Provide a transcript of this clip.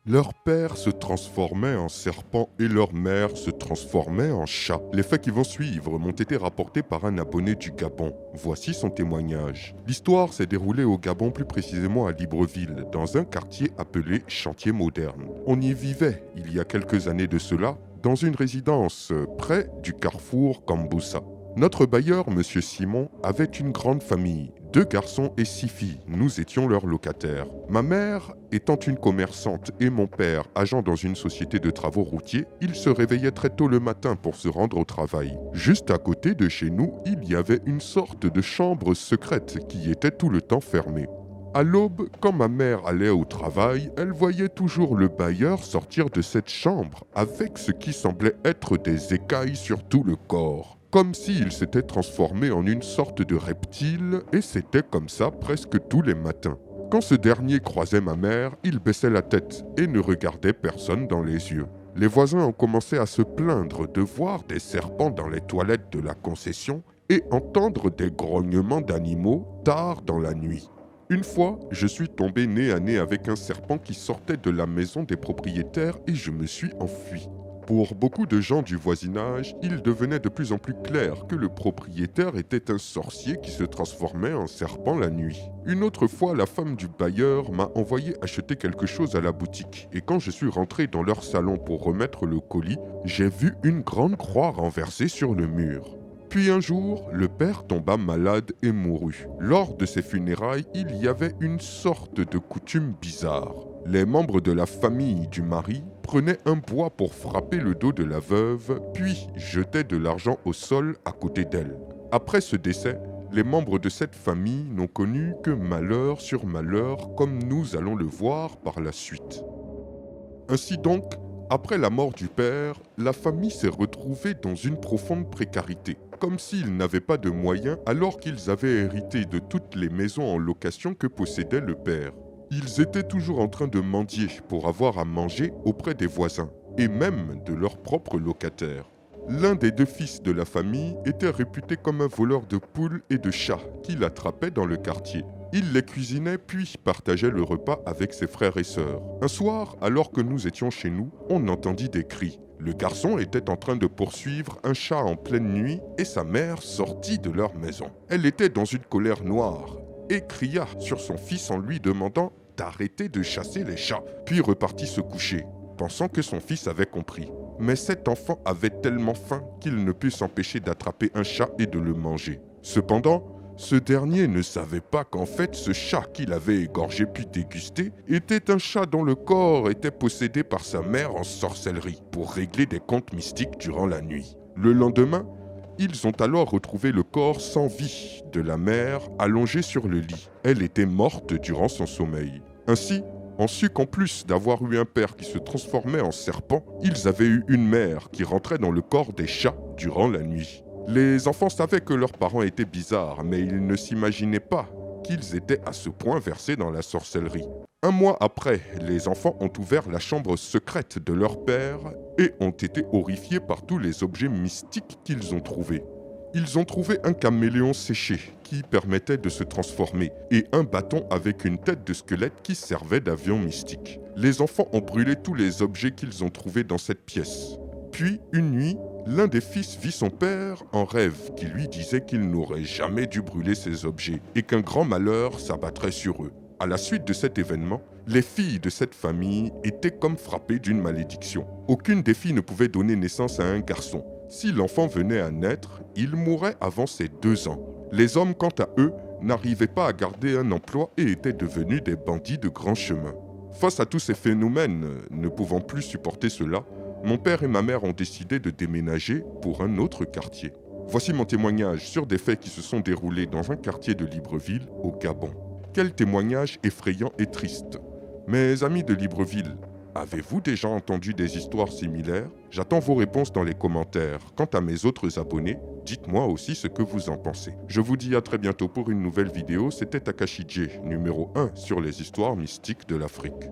Leur père se transformait en serpent et leur mère se transformait en chat. Les faits qui vont suivre m'ont été rapportés par un abonné du Gabon. Voici son témoignage. L'histoire s'est déroulée au Gabon, plus précisément à Libreville, dans un quartier appelé Chantier Moderne. On y vivait, il y a quelques années de cela, dans une résidence près du carrefour Kamboussa. Notre bailleur, M. Simon, avait une grande famille, 2 garçons et 6 filles. Nous étions leurs locataires. Ma mère étant une commerçante et mon père agent dans une société de travaux routiers, ils se réveillaient très tôt le matin pour se rendre au travail. Juste à côté de chez nous, il y avait une sorte de chambre secrète qui était tout le temps fermée. À l'aube, quand ma mère allait au travail, elle voyait toujours le bailleur sortir de cette chambre avec ce qui semblait être des écailles sur tout le corps. Comme s'il s'était transformé en une sorte de reptile, et c'était comme ça presque tous les matins. Quand ce dernier croisait ma mère, il baissait la tête et ne regardait personne dans les yeux. Les voisins ont commencé à se plaindre de voir des serpents dans les toilettes de la concession et entendre des grognements d'animaux tard dans la nuit. Une fois, je suis tombé nez à nez avec un serpent qui sortait de la maison des propriétaires et je me suis enfui. Pour beaucoup de gens du voisinage, il devenait de plus en plus clair que le propriétaire était un sorcier qui se transformait en serpent la nuit. Une autre fois, la femme du bailleur m'a envoyé acheter quelque chose à la boutique et quand je suis rentré dans leur salon pour remettre le colis, j'ai vu une grande croix renversée sur le mur. Puis un jour, le père tomba malade et mourut. Lors de ses funérailles, il y avait une sorte de coutume bizarre. Les membres de la famille du mari prenaient un bois pour frapper le dos de la veuve, puis jetaient de l'argent au sol à côté d'elle. Après ce décès, les membres de cette famille n'ont connu que malheur sur malheur, comme nous allons le voir par la suite. Ainsi donc, après la mort du père, la famille s'est retrouvée dans une profonde précarité, comme s'ils n'avaient pas de moyens alors qu'ils avaient hérité de toutes les maisons en location que possédait le père. Ils étaient toujours en train de mendier pour avoir à manger auprès des voisins, et même de leurs propres locataires. L'un des 2 fils de la famille était réputé comme un voleur de poules et de chats qu'il attrapait dans le quartier. Il les cuisinait puis partageait le repas avec ses frères et sœurs. Un soir, alors que nous étions chez nous, on entendit des cris. Le garçon était en train de poursuivre un chat en pleine nuit et sa mère sortit de leur maison. Elle était dans une colère noire et cria sur son fils en lui demandant d'arrêter de chasser les chats, puis repartit se coucher, pensant que son fils avait compris. Mais cet enfant avait tellement faim qu'il ne put s'empêcher d'attraper un chat et de le manger. Cependant, ce dernier ne savait pas qu'en fait ce chat qu'il avait égorgé puis dégusté était un chat dont le corps était possédé par sa mère en sorcellerie pour régler des comptes mystiques durant la nuit. Le lendemain, ils ont alors retrouvé le corps sans vie de la mère allongé sur le lit. Elle était morte durant son sommeil. Ainsi, on sut qu'en plus d'avoir eu un père qui se transformait en serpent, ils avaient eu une mère qui rentrait dans le corps des chats durant la nuit. Les enfants savaient que leurs parents étaient bizarres, mais ils ne s'imaginaient pas qu'ils étaient à ce point versés dans la sorcellerie. Un mois après, les enfants ont ouvert la chambre secrète de leur père et ont été horrifiés par tous les objets mystiques qu'ils ont trouvés. Ils ont trouvé un caméléon séché qui permettait de se transformer et un bâton avec une tête de squelette qui servait d'avion mystique. Les enfants ont brûlé tous les objets qu'ils ont trouvés dans cette pièce. Puis, une nuit, l'un des fils vit son père en rêve qui lui disait qu'il n'aurait jamais dû brûler ces objets et qu'un grand malheur s'abattrait sur eux. À la suite de cet événement, les filles de cette famille étaient comme frappées d'une malédiction. Aucune des filles ne pouvait donner naissance à un garçon. Si l'enfant venait à naître, il mourrait avant ses 2 ans. Les hommes, quant à eux, n'arrivaient pas à garder un emploi et étaient devenus des bandits de grand chemin. Face à tous ces phénomènes, ne pouvant plus supporter cela, mon père et ma mère ont décidé de déménager pour un autre quartier. Voici mon témoignage sur des faits qui se sont déroulés dans un quartier de Libreville, au Gabon. Quel témoignage effrayant et triste. Mes amis de Libreville, avez-vous déjà entendu des histoires similaires? J'attends vos réponses dans les commentaires. Quant à mes autres abonnés, dites-moi aussi ce que vous en pensez. Je vous dis à très bientôt pour une nouvelle vidéo. C'était Takashi J, numéro 1 sur les histoires mystiques de l'Afrique.